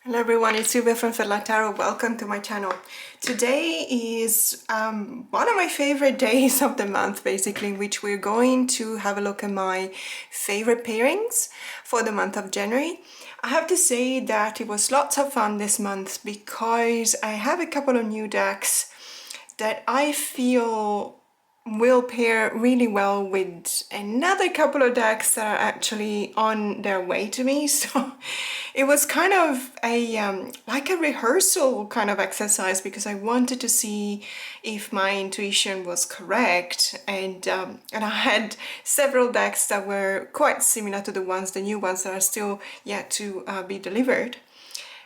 Hello everyone, it's Silvia from Tarot. Welcome to my channel. Today is one of my favorite days of the month, basically, in which we're going to have a look at my favorite pairings for the month of January. I have to say that it was lots of fun this month because I have a couple of new decks that I feel will pair really well with another couple of decks that are actually on their way to me. So it was kind of a like a rehearsal kind of exercise because I wanted to see if my intuition was correct, and I had several decks that were quite similar to the new ones that are still yet to be delivered.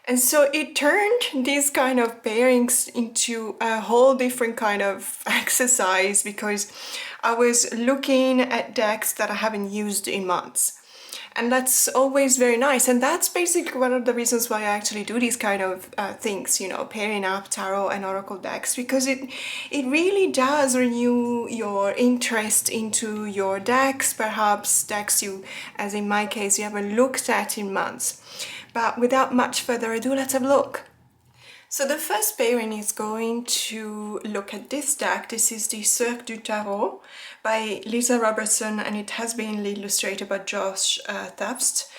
And so it turned these kind of pairings into a whole different kind of exercise because I was looking at decks that I haven't used in months. And that's always very nice. And that's basically one of the reasons why I actually do these kind of things, you know, pairing up tarot and oracle decks, because it really does renew your interest into your decks, perhaps decks you, as in my case, you haven't looked at in months. But without much further ado, let's have a look. So the first pairing is going to look at this deck. This is the Cercle du Tarot by Lisa Robertson, and it has been illustrated by Josh Thafts.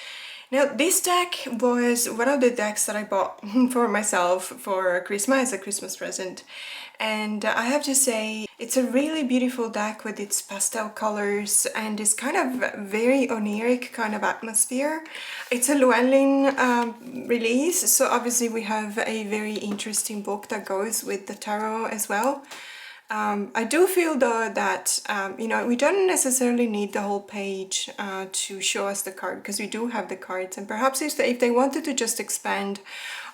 Now, this deck was one of the decks that I bought for myself for Christmas, as a Christmas present. And I have to say, it's a really beautiful deck with its pastel colors and this kind of very oniric kind of atmosphere. It's a Llewellyn release, so obviously we have a very interesting book that goes with the tarot as well. I do feel though that, you know, we don't necessarily need the whole page to show us the card, because we do have the cards, and perhaps if they wanted to just expand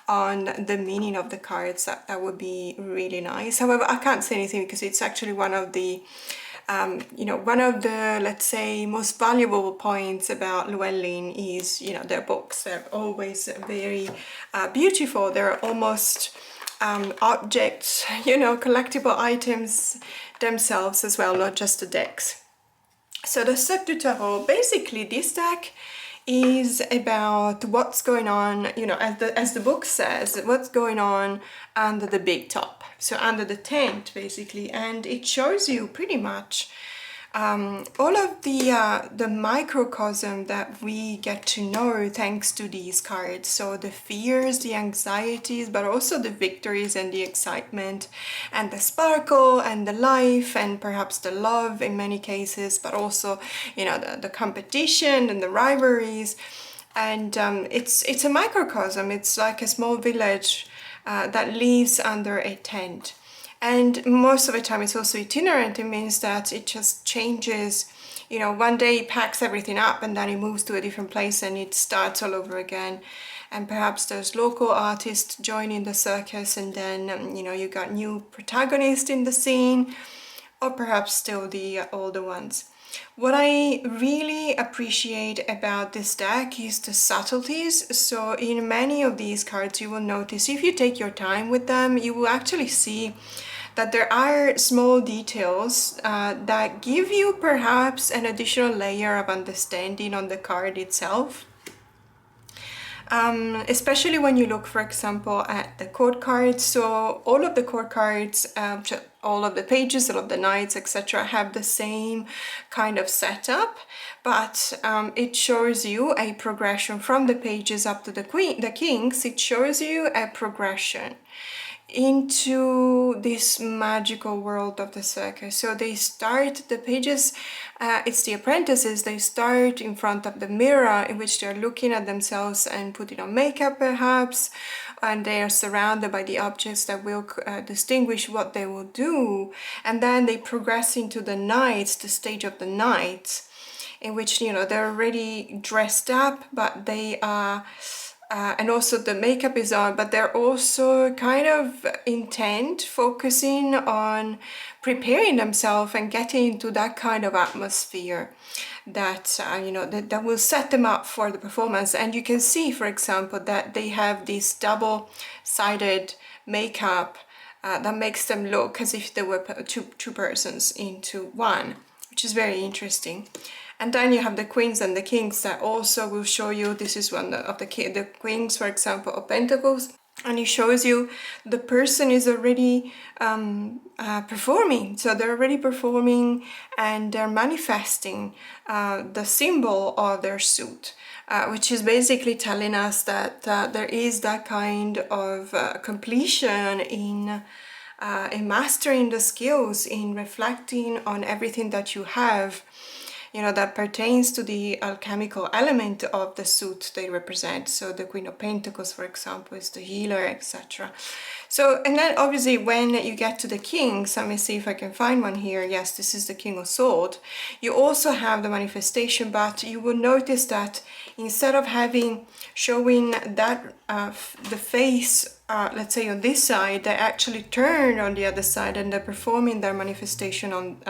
on the meaning of the cards, that would be really nice. However, I can't say anything because it's actually one of the you know, one of the, let's say, most valuable points about Llewellyn is, you know, their books. They're always very beautiful. They're almost objects, you know, collectible items themselves as well, not just the decks. So the Cercle du Tarot, basically this deck is about what's going on, you know, as the book says, what's going on under the big top, so under the tent basically, and it shows you pretty much all of the microcosm that we get to know thanks to these cards. So the fears, the anxieties, but also the victories and the excitement and the sparkle and the life and perhaps the love in many cases, but also, you know, the competition and the rivalries. And it's a microcosm. It's like a small village that lives under a tent. And most of the time it's also itinerant. It means that it just changes, you know, one day it packs everything up and then it moves to a different place and it starts all over again. And perhaps there's local artists joining the circus, and then, you know, you got new protagonists in the scene, or perhaps still the older ones. What I really appreciate about this deck is the subtleties. So in many of these cards, you will notice, if you take your time with them, you will actually see that there are small details that give you perhaps an additional layer of understanding on the card itself. Especially when you look, for example, at the court cards. So all of the court cards, all of the pages, all of the knights, etc., have the same kind of setup, but it shows you a progression from the pages up to the kings. It shows you a progression into this magical world of the circus. So they start, the pages, it's the apprentices, they start in front of the mirror in which they're looking at themselves and putting on makeup perhaps, and they are surrounded by the objects that will distinguish what they will do. And then they progress into the knights, the stage of the knights, in which, you know, they're already dressed up, but they are and also the makeup is on, but they're also kind of intent, focusing on preparing themselves and getting into that kind of atmosphere that, you know, that will set them up for the performance. And you can see, for example, that they have this double-sided makeup that makes them look as if they were two persons into one, which is very interesting. And then you have the queens and the kings that also will show you, this is one of the queens, for example, of pentacles. And it shows you the person is already performing. So they're already performing and they're manifesting the symbol of their suit, which is basically telling us that there is that kind of completion in mastering the skills, in reflecting on everything that you have, you know, that pertains to the alchemical element of the suit they represent. So the Queen of Pentacles, for example, is the healer, etc. So, and then obviously when you get to the kings, let me see if I can find one here. Yes, this is the King of Swords. You also have the manifestation, but you will notice that instead of showing that the face, let's say on this side, they actually turn on the other side and they're performing their manifestation on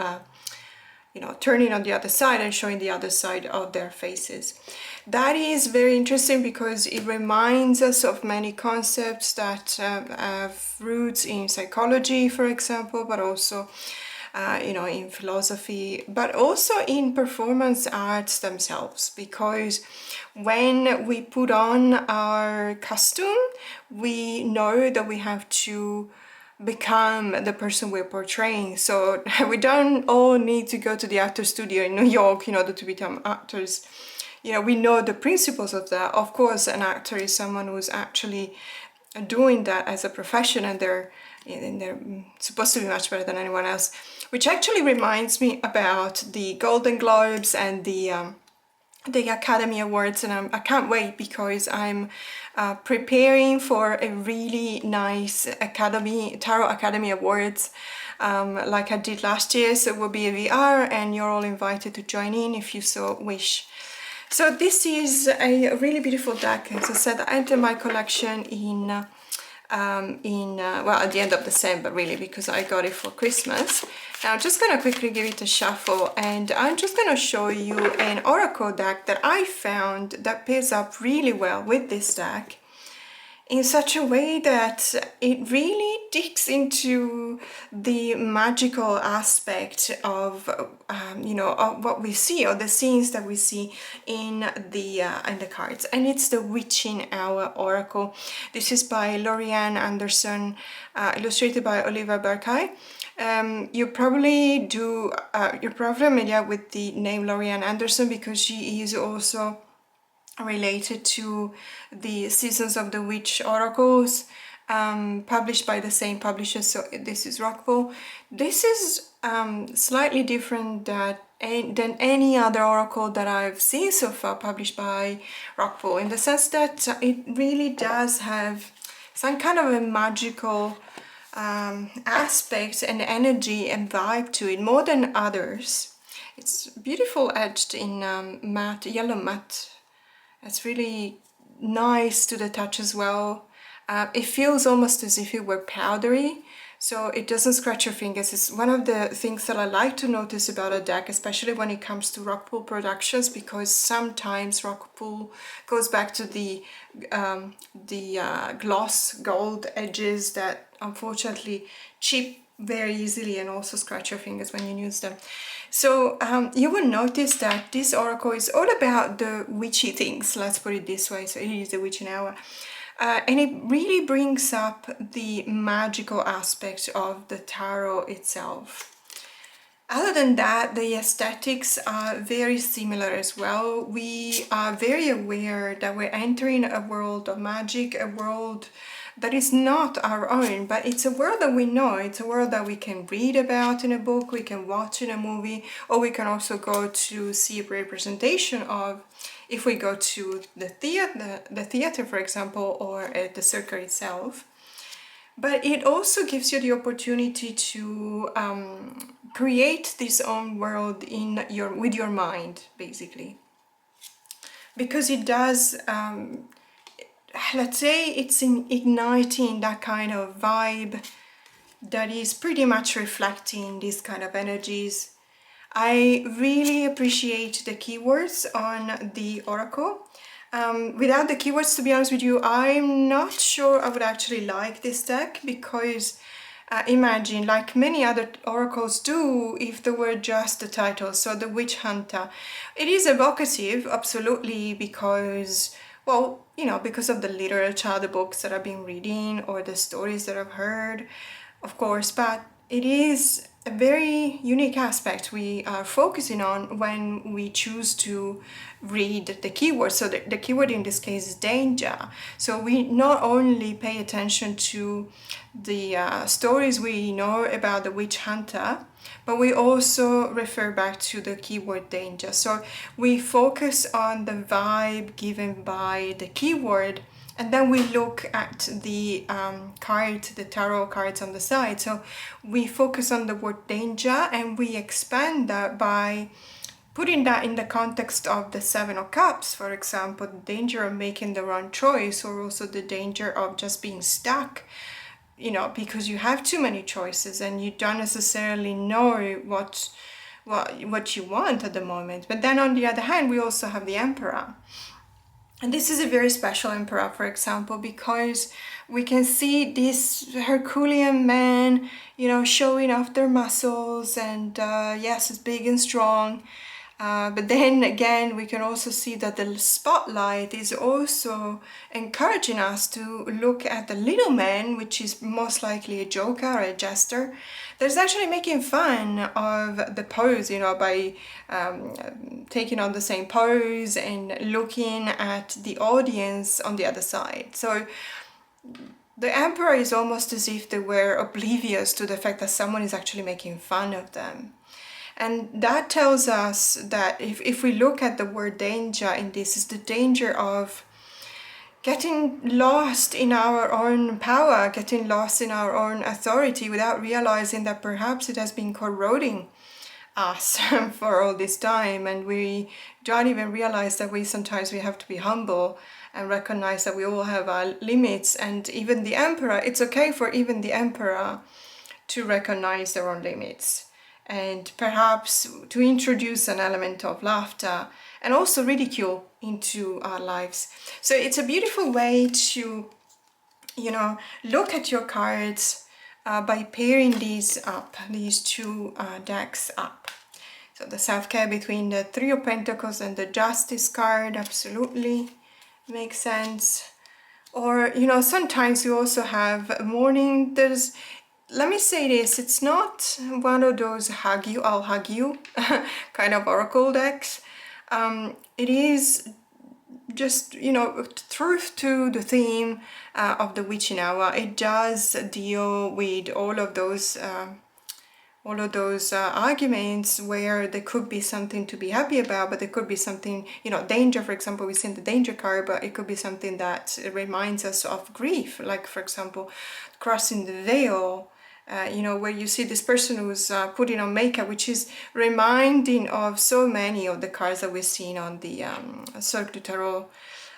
you know, turning on the other side and showing the other side of their faces. That is very interesting because it reminds us of many concepts that have roots in psychology, for example, but also you know, in philosophy, but also in performance arts themselves, because when we put on our costume, we know that we have to become the person we're portraying. So we don't all need to go to the actor studio in New York in order to become actors. You know, we know the principles of that. Of course, an actor is someone who's actually doing that as a profession, and they're supposed to be much better than anyone else, which actually reminds me about the Golden Globes and the Academy Awards, and I can't wait because I'm preparing for a really nice Tarot Academy Awards like I did last year. So it will be a VR and you're all invited to join in if you so wish. So this is a really beautiful deck. As I said, I entered my collection well, at the end of December, really, because I got it for Christmas. Now I'm just gonna quickly give it a shuffle, and I'm just gonna show you an oracle deck that I found that pairs up really well with this deck in such a way that it really digs into the magical aspect of you know, of what we see, or the scenes that we see in the cards. And it's the Witching Hour Oracle. This is by Lorianne Anderson, illustrated by Oliver Burkay. You're probably familiar with the name Lorianne Anderson because she is also related to the Seasons of the Witch Oracles, published by the same publisher. So this is Rockpool. This is slightly different than any other oracle that I've seen so far published by Rockpool, in the sense that it really does have some kind of a magical aspect and energy and vibe to it, more than others. It's beautiful, edged in matte, yellow matte. It's really nice to the touch as well. It feels almost as if it were powdery, so it doesn't scratch your fingers. It's one of the things that I like to notice about a deck, especially when it comes to Rockpool Productions, because sometimes Rockpool goes back to the gloss gold edges that unfortunately chip very easily and also scratch your fingers when you use them. So you will notice that this oracle is all about the witchy things, let's put it this way. So it is the Witching Hour. And it really brings up the magical aspect of the tarot itself. Other than that, the aesthetics are very similar as well. We are very aware that we're entering a world of magic, a world that is not our own, but it's a world that we know. It's a world that we can read about in a book, we can watch in a movie, or we can also go to see a representation of, if we go to the theater, for example, or at the circle itself. But it also gives you the opportunity to create this own world with your mind, basically, because it does. Let's say it's igniting that kind of vibe that is pretty much reflecting these kind of energies. I really appreciate the keywords on the oracle. Without the keywords, to be honest with you, I'm not sure I would actually like this deck, because imagine, like many other oracles do, if there were just the title, so the Witch Hunter. It is evocative, absolutely, because, well, you know, because of the literature, the books that I've been reading, or the stories that I've heard, of course, but it is a very unique aspect we are focusing on when we choose to read the keyword. So the keyword in this case is danger. So we not only pay attention to the stories we know about the witch hunter, but we also refer back to the keyword danger. So we focus on the vibe given by the keyword, and then we look at the the tarot cards on the side. So we focus on the word danger, and we expand that by putting that in the context of the Seven of Cups, for example, the danger of making the wrong choice, or also the danger of just being stuck, you know, because you have too many choices and you don't necessarily know what you want at the moment. But then on the other hand, we also have the Emperor. And this is a very special emperor, for example, because we can see this Herculean man, you know, showing off their muscles, and yes, it's big and strong. But then again, we can also see that the spotlight is also encouraging us to look at the little man, which is most likely a joker or a jester, that's actually making fun of the pose, you know, by taking on the same pose and looking at the audience on the other side. So the emperor is almost as if they were oblivious to the fact that someone is actually making fun of them. And that tells us that if we look at the word danger in this, is the danger of getting lost in our own power, getting lost in our own authority without realizing that perhaps it has been corroding us for all this time, and we don't even realize that sometimes we have to be humble and recognize that we all have our limits. And even the emperor, it's okay for even the emperor to recognize their own limits, and perhaps to introduce an element of laughter and also ridicule into our lives. So it's a beautiful way to, you know, look at your cards by pairing these up, these two decks up. So the self-care between the Three of Pentacles and the Justice card absolutely makes sense. Or, you know, sometimes you also have mourning. Let me say this, it's not one of those hug you, I'll hug you kind of oracle decks. It is just, you know, truth to the theme of the witching hour. It does deal with all of those arguments where there could be something to be happy about, but there could be something, you know, danger, for example, we've seen the danger card, but it could be something that reminds us of grief, like, for example, crossing the veil. You know, where you see this person who's putting on makeup, which is reminding of so many of the cards that we've seen on the Cirque du Tarot.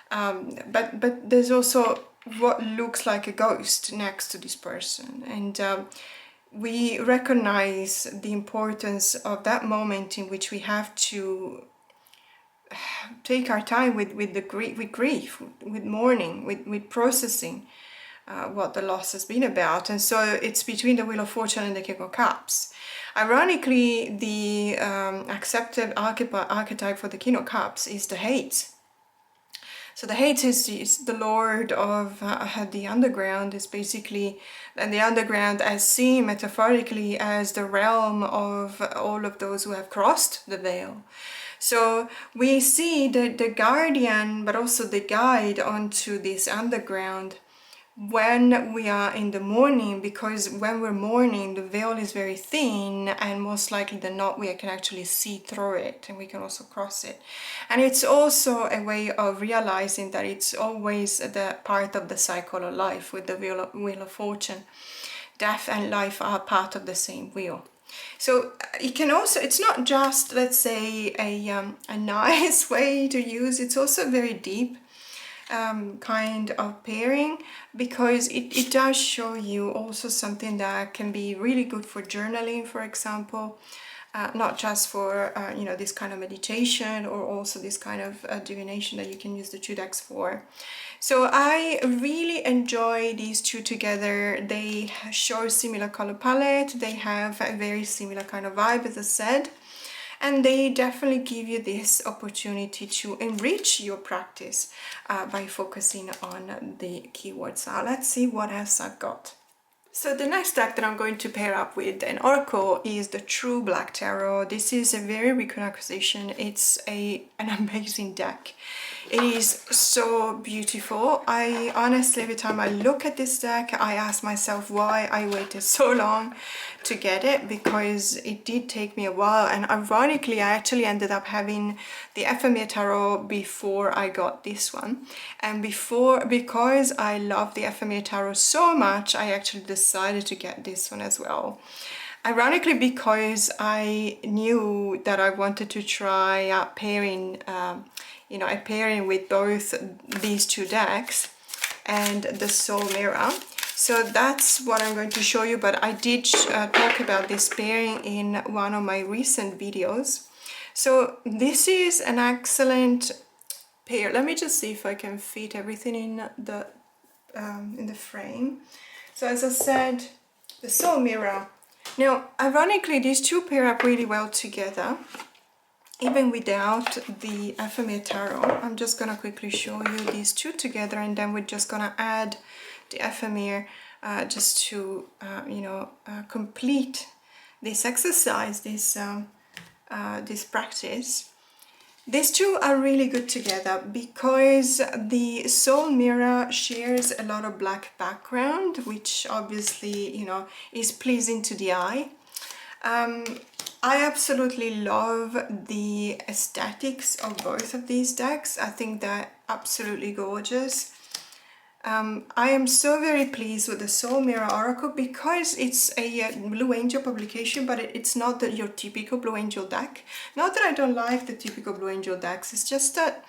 But there's also what looks like a ghost next to this person. And we recognize the importance of that moment in which we have to take our time with grief, with mourning, with processing what the loss has been about. And so it's between the Wheel of Fortune and the King of Cups. Ironically, the accepted archetype for the King of Cups is the Hate. So the Hate is the lord of the underground, is basically, and the underground as seen metaphorically as the realm of all of those who have crossed the veil. So we see the guardian, but also the guide onto this underground when we are in the mourning, because when we're mourning, the veil is very thin, and most likely than not we can actually see through it, and we can also cross it. And it's also a way of realizing that it's always the part of the cycle of life with the wheel of fortune. Death and life are part of the same wheel. So it can also, it's not just, let's say, a nice way to use, it's also very deep kind of pairing, because it does show you also something that can be really good for journaling, for example, not just for you know, this kind of meditation, or also this kind of divination that you can use the 2 decks for. So I really enjoy these 2 together. They show a similar color palette, they have a very similar kind of vibe, as I said, and they definitely give you this opportunity to enrich your practice by focusing on the keywords. Now let's see what else I've got. So the next deck that I'm going to pair up with an oracle is the True Black Tarot. This is a very recent acquisition. It's an amazing deck. It is so beautiful. I honestly, every time I look at this deck, I ask myself why I waited so long to get it, because it did take me a while. And ironically, I actually ended up having the Ephemera Tarot before I got this one. And because I love the Ephemera Tarot so much, I actually decided to get this one as well. Ironically, because I knew that I wanted to try pairing, you know, a pairing with both these 2 decks and the Soul Mirror. So that's what I'm going to show you, but I did talk about this pairing in one of my recent videos. So this is an excellent pair. Let me just see if I can fit everything in the frame. So as I said, the Soul Mirror. Now, ironically, these 2 pair up really well together, even without the Ephemera Tarot. I'm just gonna quickly show you these 2 together, and then we're just gonna add the Ephemera just to you know, complete this exercise, this practice. These 2 are really good together because the Soul Mirror shares a lot of black background, which obviously, you know, is pleasing to the eye. I absolutely love the aesthetics of both of these decks. I think they're absolutely gorgeous. I am so very pleased with the Soul Mirror Oracle because it's a Blue Angel publication, but it's not your typical Blue Angel deck. Not that I don't like the typical Blue Angel decks, it's just that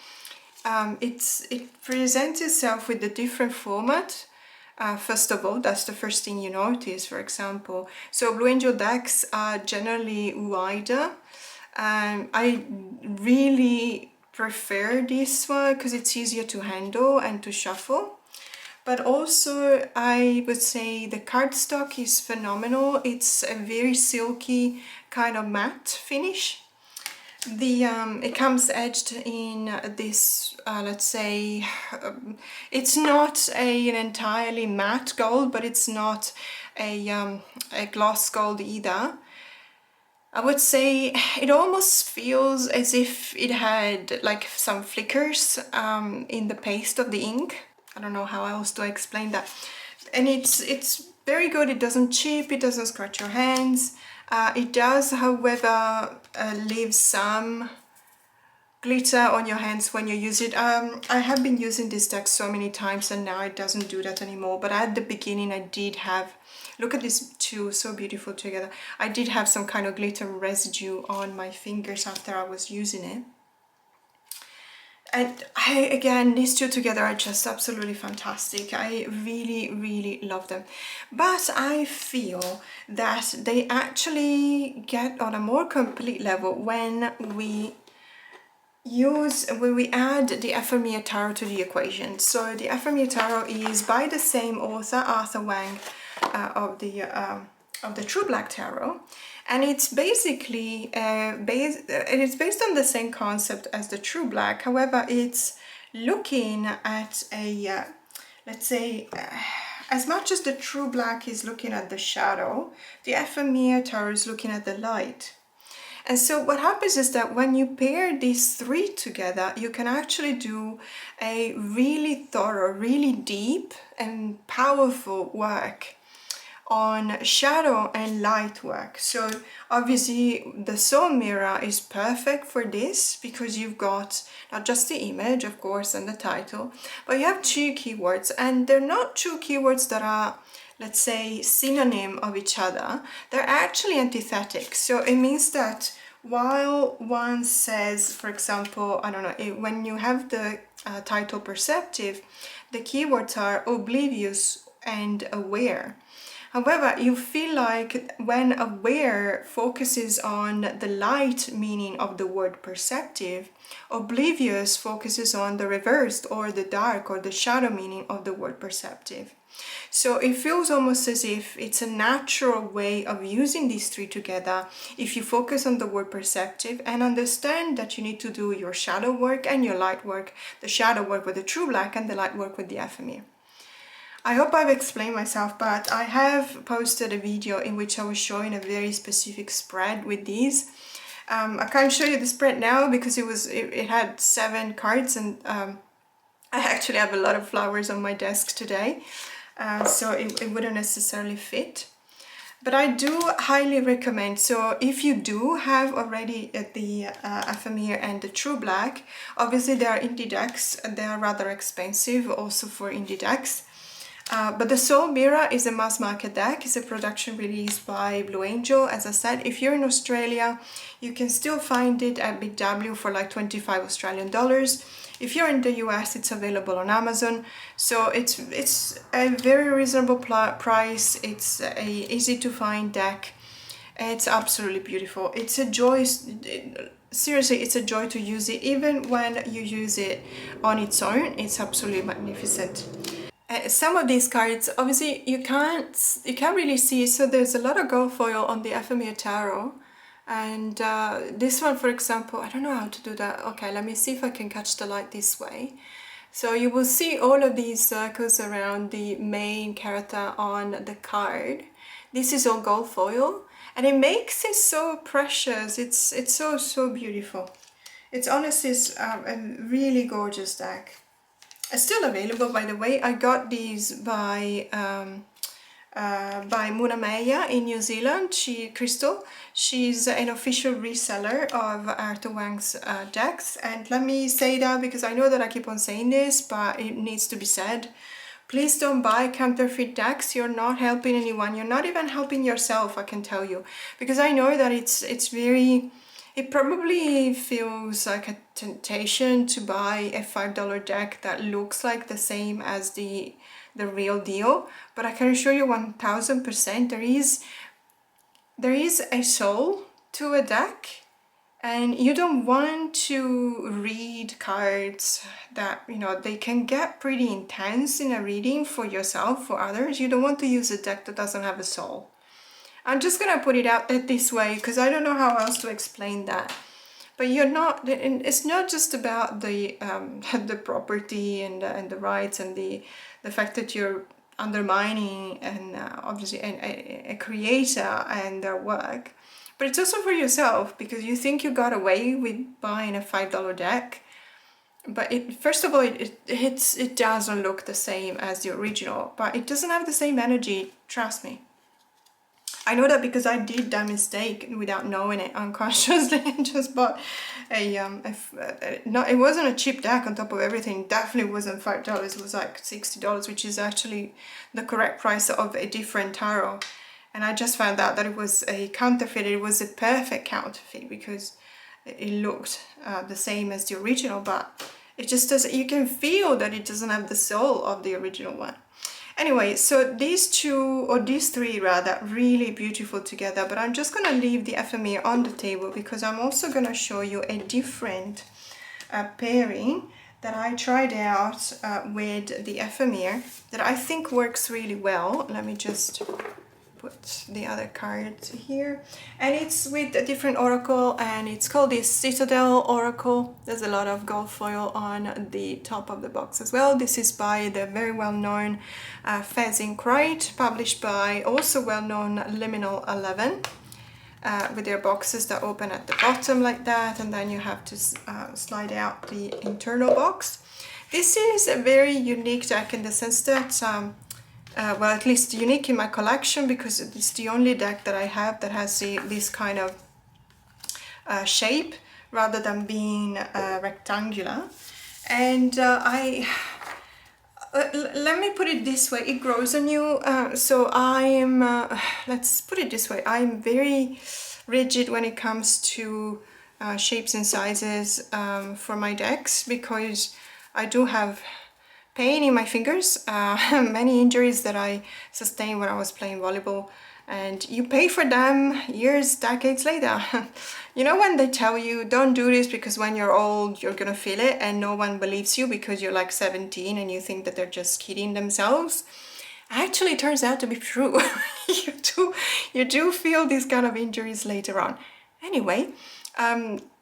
it presents itself with a different format. First of all, that's the first thing you notice, for example. So Blue Angel decks are generally wider. I really prefer this one because it's easier to handle and to shuffle. But also, I would say the cardstock is phenomenal. It's a very silky kind of matte finish. It comes edged in this, let's say, it's not an entirely matte gold, but it's not a gloss gold either. I would say it almost feels as if it had like some flickers in the paste of the ink. I don't know how else to explain that. And it's very good. It doesn't chip, it doesn't scratch your hands. It does, however, leave some glitter on your hands when you use it. I have been using this deck so many times and now it doesn't do that anymore. But at the beginning I did have, look at these 2, so beautiful together. I did have some kind of glitter residue on my fingers after I was using it. And again, these 2 together are just absolutely fantastic. I really, really love them. But I feel that they actually get on a more complete level when we add the Ephemera Tarot to the equation. So the Ephemera Tarot is by the same author, Arthur Wang, of the True Black Tarot. And it's basically based on the same concept as the True Black. However, it's looking at a, let's say, as much as the True Black is looking at the shadow, the Ephemera Tarot is looking at the light. And so what happens is that when you pair these 3 together, you can actually do a really thorough, really deep and powerful work on shadow and light work. So obviously the Soul Mirror is perfect for this because you've got not just the image, of course, and the title, but you have 2 keywords, and they're not 2 keywords that are, let's say, synonym of each other. They're actually antithetic. So it means that while one says, for example, I don't know, when you have the title perceptive, the keywords are oblivious and aware. However, you feel like when aware focuses on the light meaning of the word perceptive, oblivious focuses on the reversed or the dark or the shadow meaning of the word perceptive. So it feels almost as if it's a natural way of using these three together if you focus on the word perceptive and understand that you need to do your shadow work and your light work, the shadow work with the true black and the light work with the ephemera. I hope I've explained myself, but I have posted a video in which I was showing a very specific spread with these. I can't show you the spread now because it had 7 cards, and I actually have a lot of flowers on my desk today, so it wouldn't necessarily fit. But I do highly recommend, so if you do have already the ephemera and the true black, obviously they are indie decks and they are rather expensive also for indie decks. But the Soul Mirror is a mass market deck. It's a production released by Blue Angel. As I said, if you're in Australia, you can still find it at BW for like 25 Australian dollars. If you're in the US, it's available on Amazon. So it's a very reasonable price. It's a easy to find deck. It's absolutely beautiful. It's a joy. Seriously, it's a joy to use it. Even when you use it on its own, it's absolutely magnificent. Some of these cards, obviously you can't really see, so there's a lot of gold foil on the ephemera tarot, and this one, for example, I don't know how to do that. Okay, let me see if I can catch the light this way. So you will see all of these circles around the main character on the card. This is all gold foil, and it makes it so precious. It's so beautiful. It's honestly a really gorgeous deck. It's still available, by the way. I got these by Muna Maya in New Zealand. Crystal, she's an official reseller of Arthur Wang's decks. And let me say that because I know that I keep on saying this, but it needs to be said. Please don't buy counterfeit decks. You're not helping anyone. You're not even helping yourself, I can tell you. Because I know that it's very... It probably feels like a temptation to buy a $5 deck that looks like the same as the real deal, but I can assure you 1000% there is a soul to a deck, and you don't want to read cards that, you know, they can get pretty intense in a reading for yourself, for others. You don't want to use a deck that doesn't have a soul. I'm just gonna put it out there this way because I don't know how else to explain that. But you're not. It's not just about the the property and the rights and the fact that you're undermining and obviously a creator and their work. But it's also for yourself because you think you got away with buying a $5 deck. But first of all, it doesn't look the same as the original, but it doesn't have the same energy. Trust me. I know that because I did that mistake without knowing it unconsciously and just bought no, it wasn't a cheap deck on top of everything. It definitely wasn't $5. It was like $60, which is actually the correct price of a different tarot. And I just found out that it was a counterfeit. It was a perfect counterfeit because it looked the same as the original, but it just doesn't. You can feel that it doesn't have the soul of the original one. Anyway, so these three rather, really beautiful together, but I'm just going to leave the ephemera on the table because I'm also going to show you a different pairing that I tried out with the ephemera that I think works really well. Let me just put the other card here, and it's with a different oracle, and it's called the Citadel Oracle. There's a lot of gold foil on the top of the box as well. This is by the very well-known Fez Inc., published by also well-known Liminal 11, with their boxes that open at the bottom like that, and then you have to slide out the internal box. This is a very unique deck in the sense that well, at least unique in my collection because it's the only deck that I have that has this kind of shape rather than being rectangular. And let me put it this way, it grows on you. So I'm, let's put it this way, I'm very rigid when it comes to shapes and sizes for my decks because I do have pain in my fingers, many injuries that I sustained when I was playing volleyball, and you pay for them years, decades later. You know when they tell you don't do this because when you're old you're gonna feel it, and no one believes you because you're like 17 and you think that they're just kidding themselves? Actually, it turns out to be true. You do feel these kind of injuries later on. Anyway,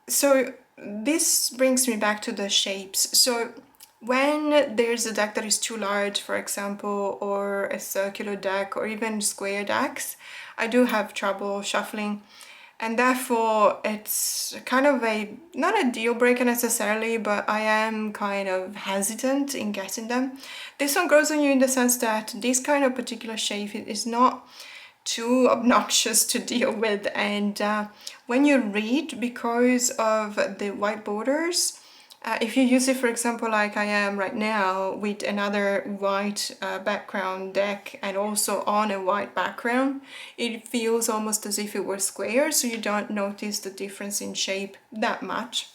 so this brings me back to the shapes. So when there's a deck that is too large, for example, or a circular deck or even square decks, I do have trouble shuffling, and therefore it's kind of not a deal breaker necessarily, but I am kind of hesitant in getting them. This one grows on you in the sense that this kind of particular shape is not too obnoxious to deal with, and when you read, because of the white borders, if you use it, for example, like I am right now with another white background deck and also on a white background, it feels almost as if it were square, so you don't notice the difference in shape that much.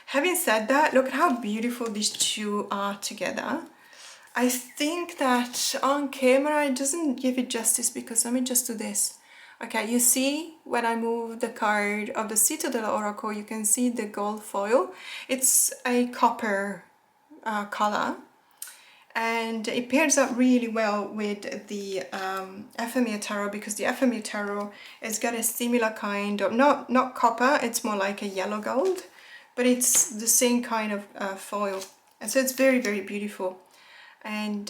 Having said that, look at how beautiful these two are together. I think that on camera it doesn't give it justice, because let me just do this. Okay, you see when I move the card of the Citadel Oracle, you can see the gold foil. It's a copper color, and it pairs up really well with the Ephemera Tarot, because the Ephemera Tarot has got a similar kind of, not copper, it's more like a yellow gold, but it's the same kind of foil, and so it's very, very beautiful. And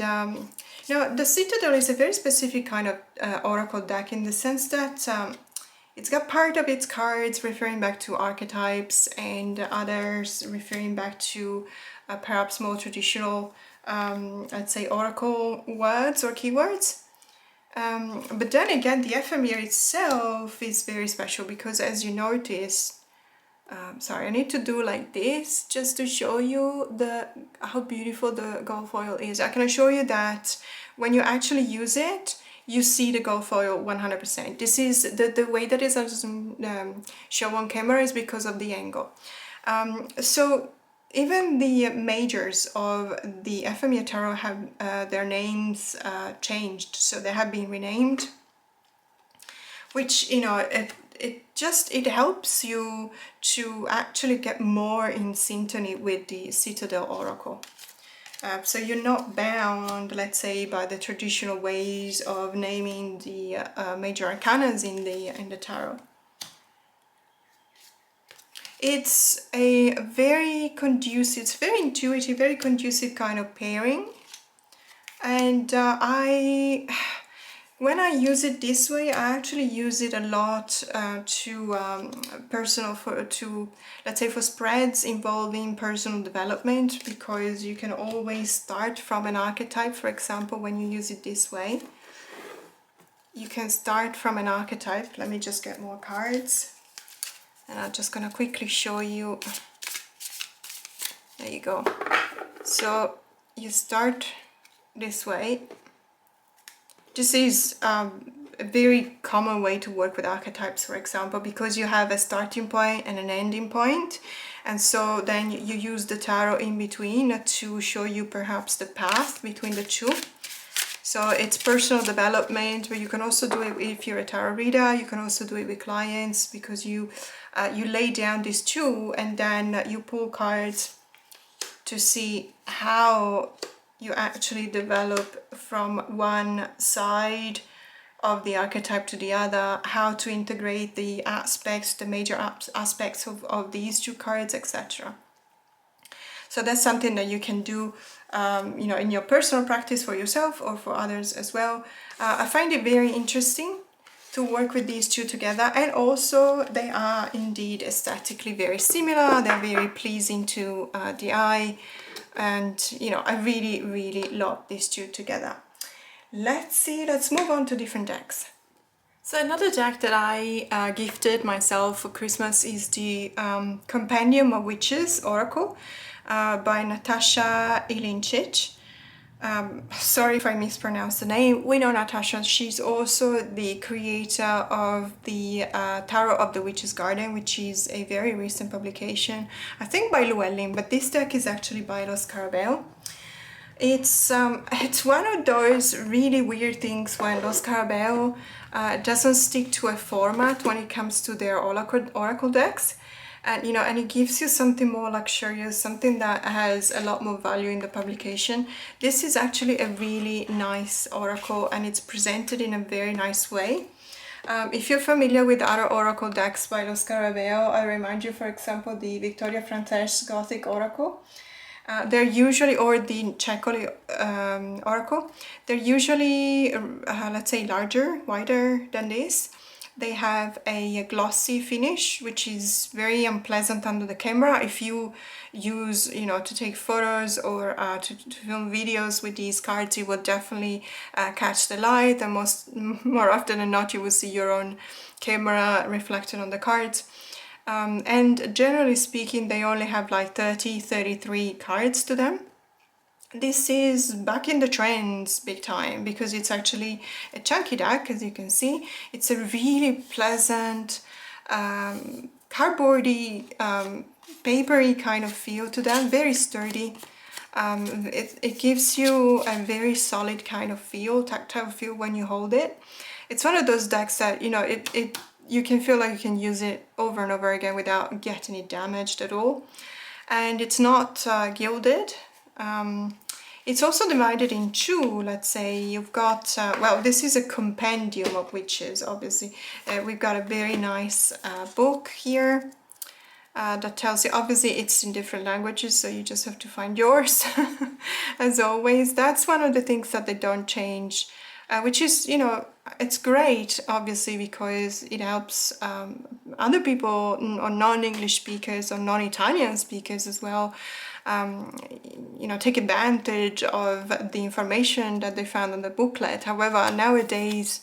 you know, the Citadel is a very specific kind of oracle deck, in the sense that it's got part of its cards referring back to archetypes and others referring back to perhaps more traditional, I'd say, oracle words or keywords. But then again, the ephemera itself is very special, because as you notice, sorry, I need to do like this just to show you how beautiful the gold foil is. I can assure you that when you actually use it, you see the gold foil 100%. This is the way that it doesn't show on camera is because of the angle. So even the majors of the Ephemera Tarot have their names changed, so they have been renamed, which, you know, it helps you to actually get more in synchrony with the Citadel Oracle. So you're not bound, let's say, by the traditional ways of naming the major arcanas in the tarot. It's a very conducive, it's very intuitive, very conducive kind of pairing, and when I use it this way, I actually use it a lot to let's say, for spreads involving personal development, because you can always start from an archetype. For example, when you use it this way, you can start from an archetype. Let me just get more cards, and I'm just gonna quickly show you. There you go. So you start this way. This is a very common way to work with archetypes, for example, because you have a starting point and an ending point, and so then you use the tarot in between to show you perhaps the path between the two. So it's personal development, but you can also do it if you're a tarot reader. You can also do it with clients, because you lay down these two and then you pull cards to see how you actually develop from one side of the archetype to the other, how to integrate the aspects, the major aspects of these two cards, etc. So that's something that you can do, you know, in your personal practice for yourself or for others as well. I find it very interesting to work with these two together, and also they are indeed aesthetically very similar. They're very pleasing to the eye. And, you know, I really, really love these two together. Let's move on to different decks. So another deck that I gifted myself for Christmas is the Compendium of Witches Oracle by Natasha Ilincic. Sorry if I mispronounced the name. We know Natasha. She's also the creator of the Tarot of the Witch's Garden, which is a very recent publication, I think by Llewellyn, but this deck is actually by Los Carabel. It's one of those really weird things when Los Carabeo doesn't stick to a format when it comes to their oracle decks, and and it gives you something more luxurious, something that has a lot more value in the publication. This is actually a really nice oracle, and it's presented in a very nice way. If you're familiar with other oracle decks by Los Carabeo, I remind you, for example, the Victoria Frances Gothic Oracle. They're usually, or the Czecholi Oracle, they're usually, let's say, larger, wider than this. They have a glossy finish, which is very unpleasant under the camera. If you use, to take photos or to film videos with these cards, you will definitely catch the light, and more often than not, you will see your own camera reflected on the cards. And generally speaking, they only have like 33 cards to them. This is back in the trends big time because it's actually a chunky deck, as you can see. It's a really pleasant, cardboardy, papery kind of feel to them, very sturdy. It gives you a very solid kind of feel, tactile feel when you hold it. It's one of those decks that, you can feel like you can use it over and over again without getting it damaged at all. And it's not gilded. It's also divided in two. Let's say you've got, well, this is a Compendium of Witches, obviously. We've got a very nice book here that tells you, obviously it's in different languages, so you just have to find yours. As always, that's one of the things that they don't change, which is, it's great, obviously, because it helps other people, or non-English speakers or non-Italian speakers as well, take advantage of the information that they found on the booklet. However, nowadays,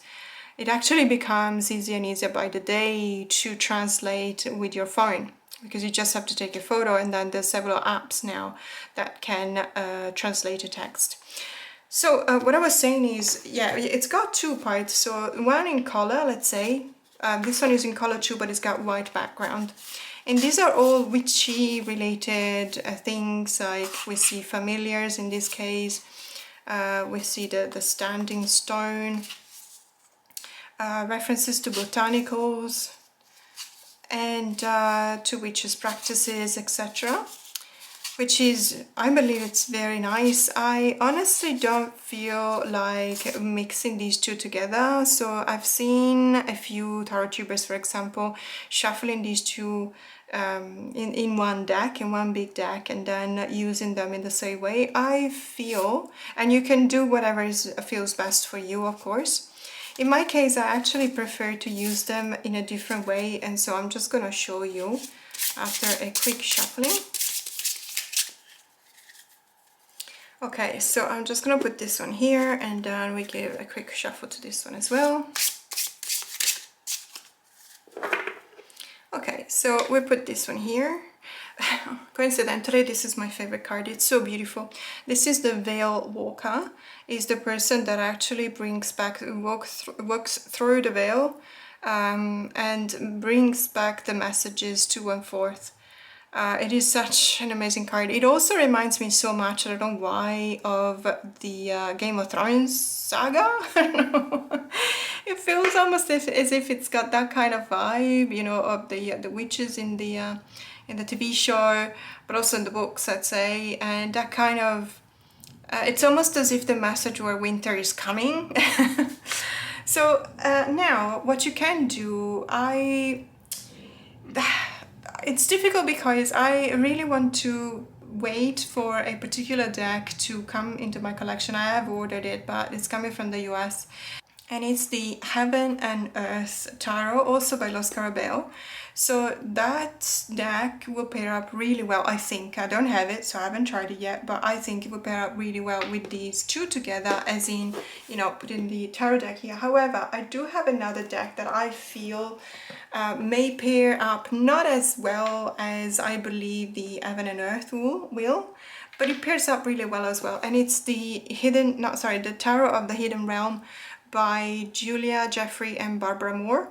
it actually becomes easier and easier by the day to translate with your phone, because you just have to take a photo, and then there's several apps now that can translate a text. So what I was saying is, yeah, it's got two parts. So one in color, let's say, this one is in color too, but it's got white background. And these are all witchy related things, like we see familiars in this case, we see the standing stone, references to botanicals, and to witches' practices, etc. Which is, I believe it's very nice. I honestly don't feel like mixing these two together. So I've seen a few tarot tubers, for example, shuffling these two in one deck, in one big deck, and then using them in the same way. I feel, and you can do whatever feels best for you, of course. In my case, I actually prefer to use them in a different way, and so I'm just gonna show you after a quick shuffling. Okay, so I'm just gonna put this one here, and then we give a quick shuffle to this one as well. Okay, so we put this one here. Coincidentally, this is my favorite card. It's so beautiful. This is the Veil Walker. Is the person that actually brings back, walks through the veil, and brings back the messages to and forth. It is such an amazing card. It also reminds me so much, I don't know why, of the Game of Thrones saga. I don't know. It feels almost as if it's got that kind of vibe, of the witches in the TV show, but also in the books, I'd say. And that kind of, it's almost as if the message where winter is coming. So now, what you can do, it's difficult because I really want to wait for a particular deck to come into my collection. I have ordered it, but it's coming from the US. And it's the Heaven and Earth Tarot, also by Los Carabeo. So that deck will pair up really well, I think. I don't have it, so I haven't tried it yet, but I think it will pair up really well with these two together, as in, putting the tarot deck here. However, I do have another deck that I feel may pair up not as well as I believe the Heaven and Earth will, but it pairs up really well as well. And it's the Tarot of the Hidden Realm by Julia Jeffrey and Barbara Moore.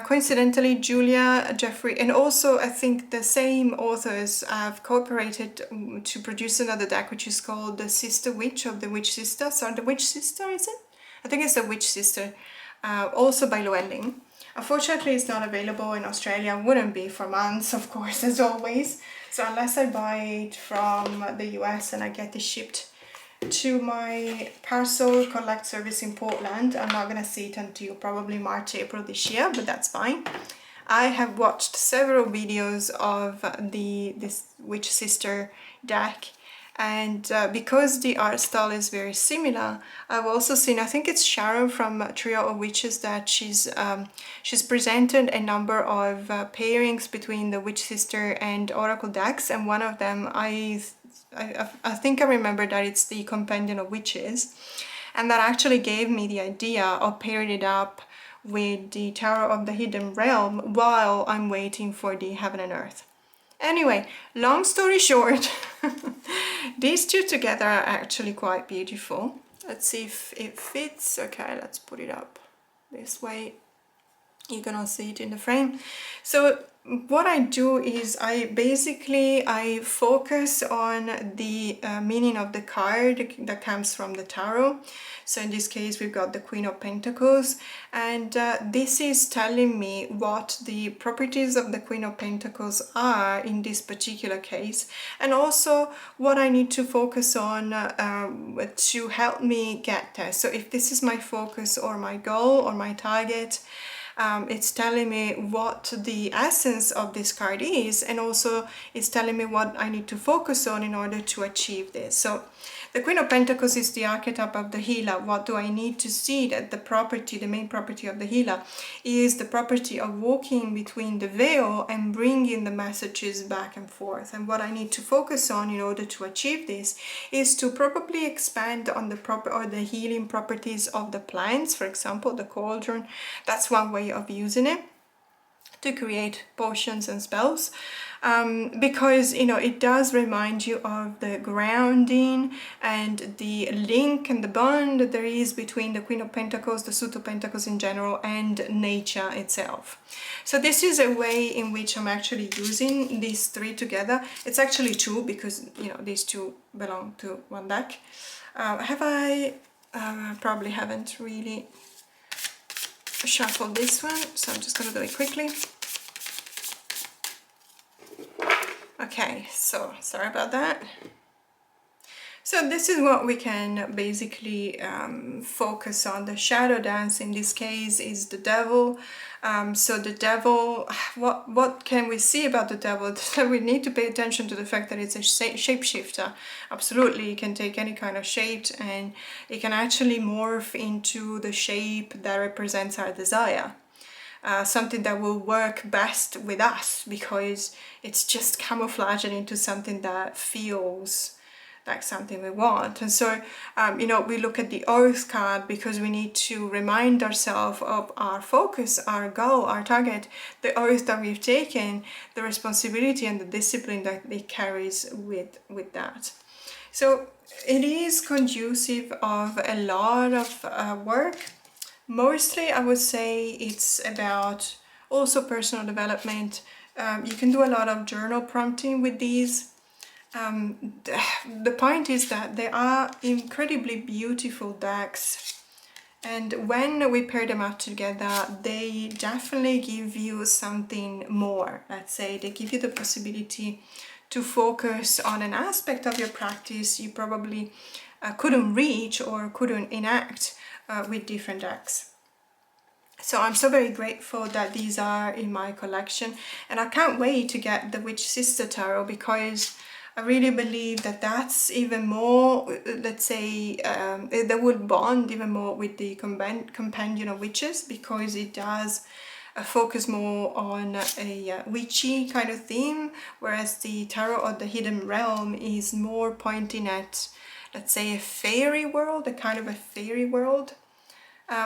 Coincidentally, Julia, Jeffrey, and also I think the same authors have cooperated to produce another deck, which is called the Sister Witch of the Witch Sister. So the Witch Sister, is it? I think it's the Witch Sister, also by Llewellyn. Unfortunately, it's not available in Australia. Wouldn't be for months, of course, as always. So unless I buy it from the US and I get it shipped to my parcel collect service in Portland, I'm not gonna see it until probably March, April this year, but that's fine. I have watched several videos of this Witch Sister deck, and because the art style is very similar, I've also seen, I think it's Sharon from Trio of Witches, that she's presented a number of pairings between the Witch Sister and Oracle decks, and one of them I think I remember that it's the Compendium of Witches, and that actually gave me the idea of pairing it up with the Tarot of the Hidden Realm while I'm waiting for the Heaven and Earth. Anyway, long story short, these two together are actually quite beautiful. Let's see if it fits. Okay, let's put it up this way. You're gonna see it in the frame. So what I do is I focus on the meaning of the card that comes from the tarot. So in this case we've got the Queen of Pentacles, and this is telling me what the properties of the Queen of Pentacles are in this particular case, and also what I need to focus on to help me get there. So if this is my focus or my goal or my target, it's telling me what the essence of this card is, and also it's telling me what I need to focus on in order to achieve this. So the Queen of Pentacles is the archetype of the healer. What do I need to see? That the property, the main property of the healer is the property of walking between the veil and bringing the messages back and forth. And what I need to focus on in order to achieve this is to probably expand on the healing properties of the plants. For example, the cauldron, that's one way of using it to create potions and spells, because it does remind you of the grounding and the link and the bond that there is between the Queen of Pentacles, the Suit of Pentacles in general, and nature itself. So this is a way in which I'm actually using these three together. It's actually two, because these two belong to one deck. Probably haven't really shuffle this one, so I'm just going to do it quickly. Okay, so sorry about that. So this is what we can basically focus on. The shadow dance in this case is the devil. So the devil, what can we see about the devil? We need to pay attention to the fact that it's a shapeshifter. Absolutely, it can take any kind of shape, and it can actually morph into the shape that represents our desire. Something that will work best with us, because it's just camouflaging into something that feels like something we want. And so we look at the Oath card because we need to remind ourselves of our focus, our goal, our target, the oath that we've taken, the responsibility and the discipline that it carries with that. So it is conducive of a lot of work. Mostly I would say it's about also personal development. You can do a lot of journal prompting with these. The point is that they are incredibly beautiful decks, and when we pair them up together, they definitely give you something more. Let's say they give you the possibility to focus on an aspect of your practice you probably couldn't reach or couldn't enact with different decks. So I'm so very grateful that these are in my collection, and I can't wait to get the Witch Sister Tarot, because I really believe that that's even more, let's say, that would bond even more with the Compendium of Witches, because it does focus more on a witchy kind of theme, whereas the Tarot of the Hidden Realm is more pointing at, let's say, a fairy world, a kind of a fairy world.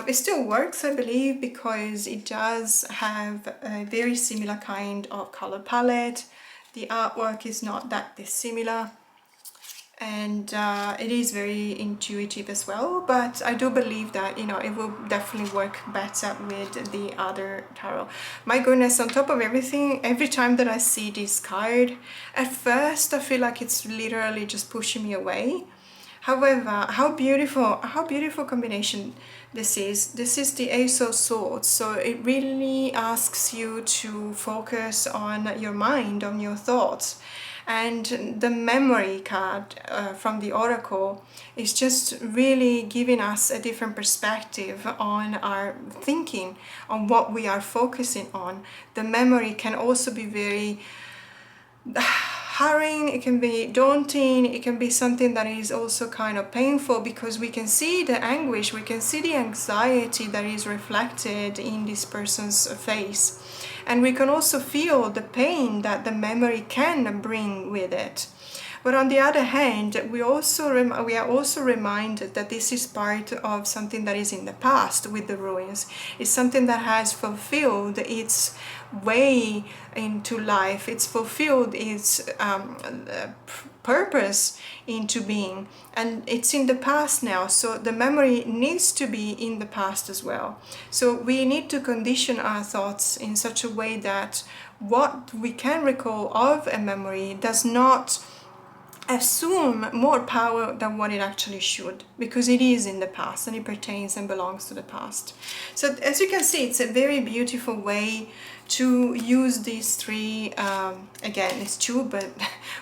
It still works, I believe, because it does have a very similar kind of color palette. The artwork is not that dissimilar, and it is very intuitive as well, but I do believe that, you know, it will definitely work better with the other tarot. My goodness, on top of everything, every time that I see this card, at first I feel like it's literally just pushing me away. However, how beautiful combination this is. This is the Ace of Swords, so it really asks you to focus on your mind, on your thoughts. And the memory card from the Oracle is just really giving us a different perspective on our thinking, on what we are focusing on. The memory can also be very hurrying, it can be daunting, it can be something that is also kind of painful, because we can see the anguish, we can see the anxiety that is reflected in this person's face. And we can also feel the pain that the memory can bring with it. But on the other hand, we are also reminded that this is part of something that is in the past with the ruins. It's something that has fulfilled its way into life. It's fulfilled its purpose into being, and it's in the past now, so the memory needs to be in the past as well. So we need to condition our thoughts in such a way that what we can recall of a memory does not assume more power than what it actually should, because it is in the past and it pertains and belongs to the past. So as you can see, it's a very beautiful way to use these three. Again, it's two, but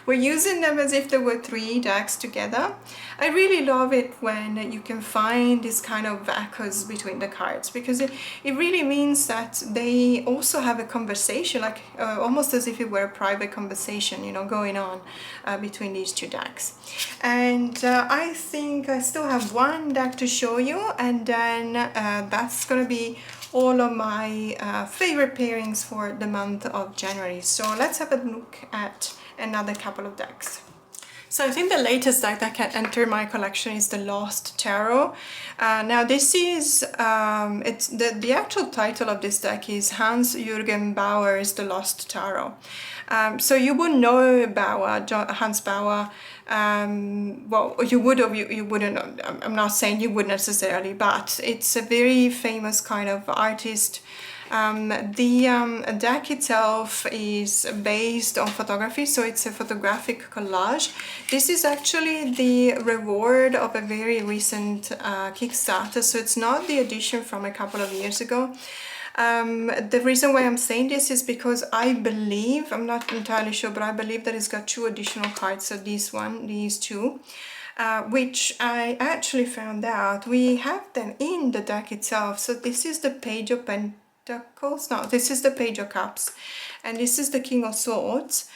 we're using them as if there were three decks together. I really love it when you can find this kind of echoes between the cards, because it really means that they also have a conversation, like almost as if it were a private conversation, you know, going on between these two decks. And I think I still have one deck to show you, and then that's gonna be all of my favorite pairings for the month of January. So let's have a look at another couple of decks. So I think the latest deck that can enter my collection is the Lost Tarot. Now this is, it's the actual title of this deck is Hans-Jürgen Bauer's The Lost Tarot. So you would know Bauer, Hans Bauer. Well, you would or you wouldn't. I'm not saying you would necessarily, but it's a very famous kind of artist. The deck itself is based on photography, so it's a photographic collage. This is actually the reward of a very recent Kickstarter, so it's not the edition from a couple of years ago. The reason why I'm saying this is because I believe, I'm not entirely sure, but I believe that it's got two additional cards, so these two, which I actually found out we have them in the deck itself. So this is the Page of Pentacles, no, this is the Page of Cups, and this is the King of Swords.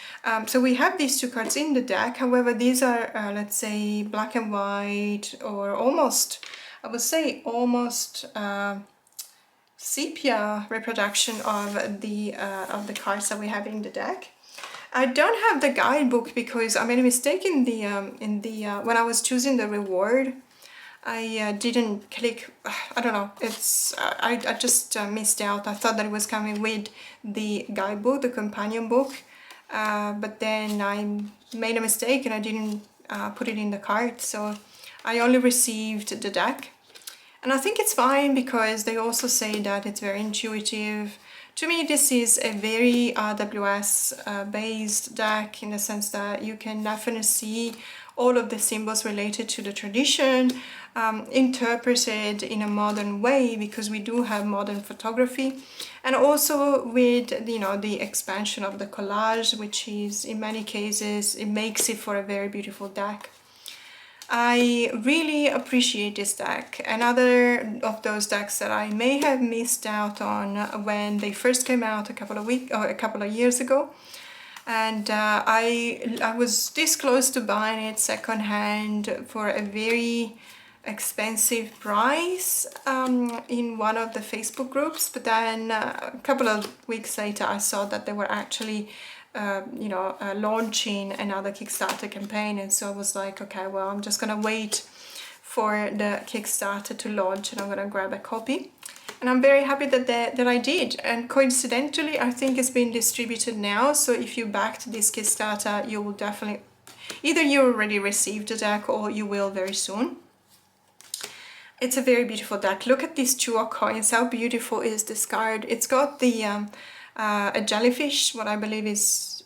So we have these two cards in the deck. However, these are, let's say, black and white, or almost, I would say almost sepia reproduction of the cards that we have in the deck. I don't have the guidebook because I made a mistake in the when I was choosing the reward. I didn't click. I don't know. It's I just missed out. I thought that it was coming with the guidebook, the companion book, but then I made a mistake and I didn't put it in the cart. So I only received the deck. And I think it's fine because they also say that it's very intuitive. To me, this is a very RWS based deck, in the sense that you can definitely see all of the symbols related to the tradition, interpreted in a modern way, because we do have modern photography, and also with, you know, the expansion of the collage, which is in many cases, it makes it for a very beautiful deck. I really appreciate this deck. Another of those decks that I may have missed out on when they first came out a couple of years ago, and I was this close to buying it secondhand for a very expensive price in one of the Facebook groups, but then a couple of weeks later I saw that they were actually launching another Kickstarter campaign, and so I was like, okay, well, I'm just gonna wait for the Kickstarter to launch and I'm gonna grab a copy. And I'm very happy that I did, and coincidentally I think it's been distributed now, so if you backed this Kickstarter, you will definitely Either you already received the deck or you will very soon. It's a very beautiful deck. Look at these 2 of coins. How beautiful is this card? It's got the a jellyfish, what I believe is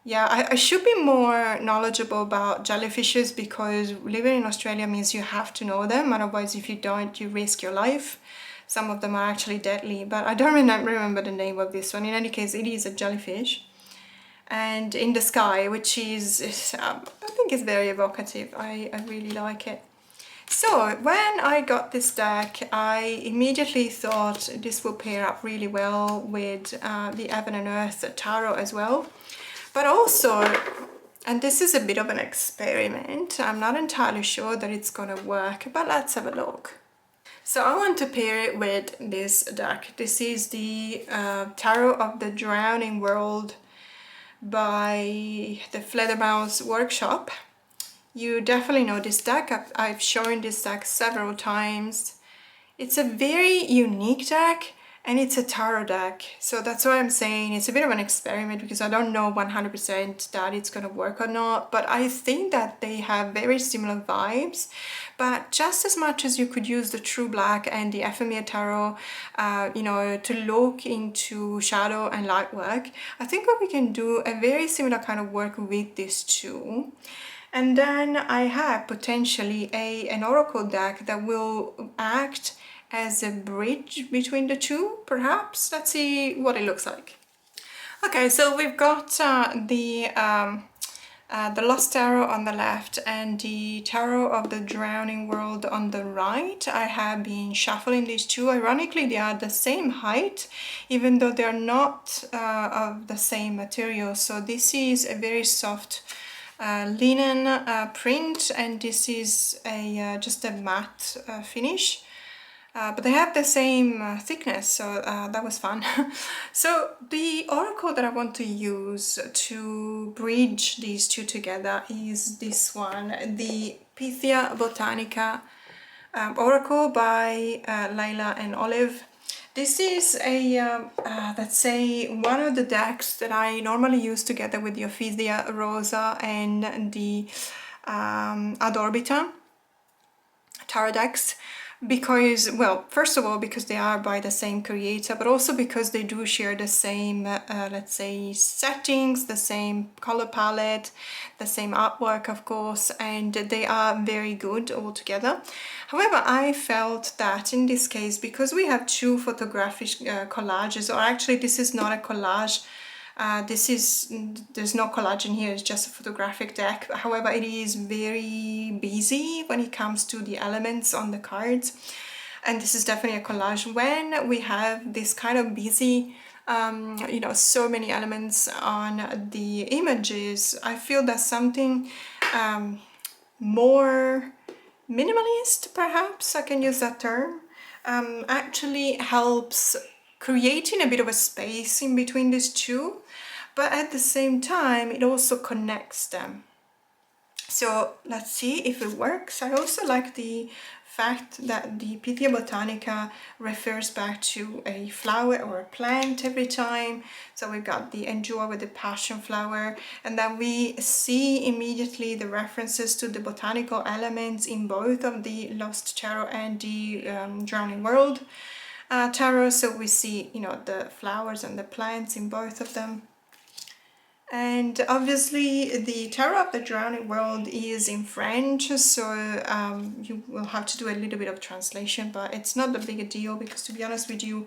yeah, I should be more knowledgeable about jellyfishes, because living in Australia means you have to know them, otherwise if you don't, you risk your life. Some of them are actually deadly, but I don't remember the name of this one. In any case, it is a jellyfish. And in the sky, which is I think it's very evocative. I really like it. So when I got this deck, I immediately thought this will pair up really well with the Heaven and Earth Tarot as well. But also, and this is a bit of an experiment, I'm not entirely sure that it's gonna work, but let's have a look. So I want to pair it with this deck. This is the Tarot of the Drowning World by the Fledermaus Workshop. You definitely know this deck. I've shown this deck several times. It's a very unique deck, and it's a tarot deck. So that's why I'm saying it's a bit of an experiment, because I don't know 100% that it's going to work or not. But I think that they have very similar vibes. But just as much as you could use the True Black and the Ephemera Tarot, you know, to look into shadow and light work, I think that we can do a very similar kind of work with these two. And then I have potentially an oracle deck that will act as a bridge between the two, perhaps. Let's see what it looks like. Okay, so we've got the Lost Tarot on the left and the Tarot of the Drowning World on the right. I have been shuffling these two. Ironically, they are the same height, even though they're not of the same material. So this is a very soft linen print, and this is a just a matte finish. But they have the same thickness, so that was fun. So the oracle that I want to use to bridge these two together is this one, the Pythia Botanica Oracle by Layla and Olive. This is a, let's say, one of the decks that I normally use together with the Ophidia Rosa and the Adorbita tarot decks. Because, well, first of all, because they are by the same creator, but also because they do share the same, let's say, settings, the same color palette, the same artwork, of course, and they are very good all together. However, I felt that in this case, because we have two photographic collages, or actually this is not a collage, there's no collage in here, it's just a photographic deck. However, it is very busy when it comes to the elements on the cards, and this is definitely a collage. When we have this kind of busy, you know, so many elements on the images, I feel that something more minimalist, perhaps I can use that term, actually helps creating a bit of a space in between these two, but at the same time it also connects them. So let's see if it works. I also like the fact that the Pythia Botanica refers back to a flower or a plant every time. So we've got the Endure with the passion flower, and then we see immediately the references to the botanical elements in both of the Lost Tarot and the Drowning World tarot. So we see, you know, the flowers and the plants in both of them. And obviously the Tarot of the Drowning World is in French, so you will have to do a little bit of translation, but it's not a big deal, because to be honest with you,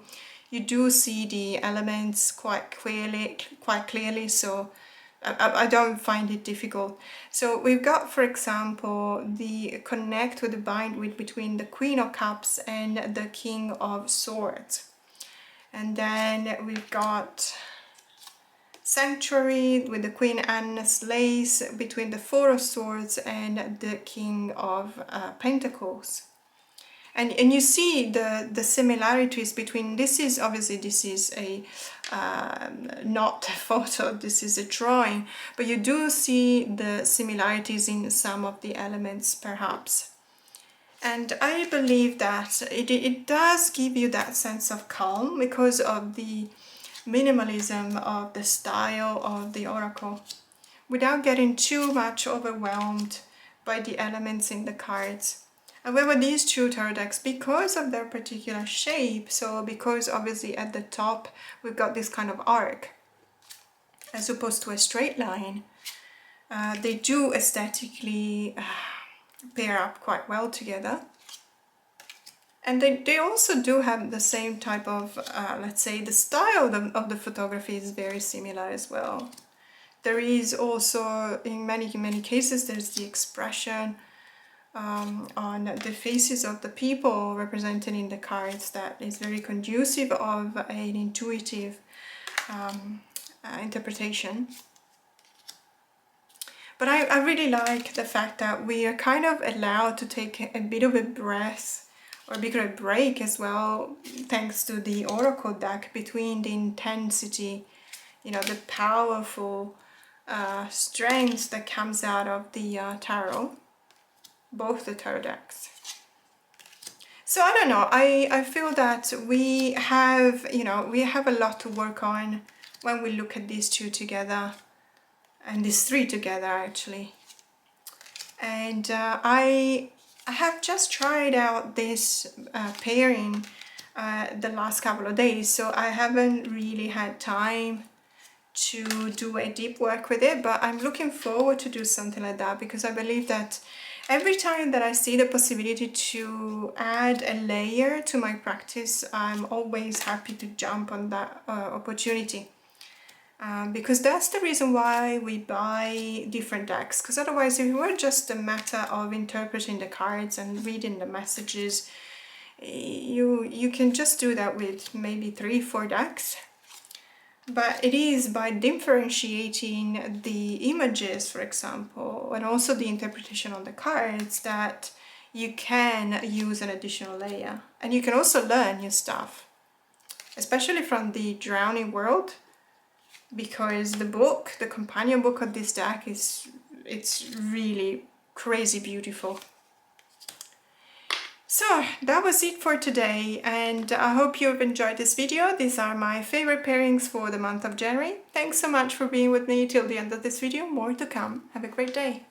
you do see the elements quite clearly, so I don't find it difficult. So we've got, for example, the connect with the bind with between the Queen of Cups and the King of Swords. And then we've got Sanctuary with the Queen Anne's Lace between the Four of Swords and the King of Pentacles. And you see the similarities between, this is a not a photo, this is a drawing, but you do see the similarities in some of the elements perhaps. And I believe that it does give you that sense of calm because of the minimalism of the style of the oracle, without getting too much overwhelmed by the elements in the cards. However, these two tarot decks, because of their particular shape, so because obviously at the top we've got this kind of arc as opposed to a straight line, they do aesthetically pair up quite well together. And they also do have the same type of, let's say, the style of the photography is very similar as well. There is also, in many cases, there's the expression on the faces of the people represented in the cards that is very conducive of an intuitive interpretation. But I really like the fact that we are kind of allowed to take a bit of a breath or a bit of a break as well, thanks to the Oracle deck, between the intensity, you know, the powerful strength that comes out of the tarot, both the tarot decks. So I don't know, I feel that we have, you know, we have a lot to work on when we look at these two together, and these three together actually. And I have just tried out this pairing the last couple of days, so I haven't really had time to do a deep work with it, but I'm looking forward to do something like that, because I believe that every time that I see the possibility to add a layer to my practice, I'm always happy to jump on that opportunity. Because that's the reason why we buy different decks, because otherwise if it were just a matter of interpreting the cards and reading the messages, you can just do that with maybe 3-4 decks. But it is by differentiating the images, for example, and also the interpretation on the cards, that you can use an additional layer. And you can also learn new stuff, especially from the Drowning World, because the book, the companion book of this deck, it's really crazy beautiful. So that was it for today, and I hope you've enjoyed this video. These are my favorite pairings for the month of January. Thanks so much for being with me till the end of this video. More to come. Have a great day.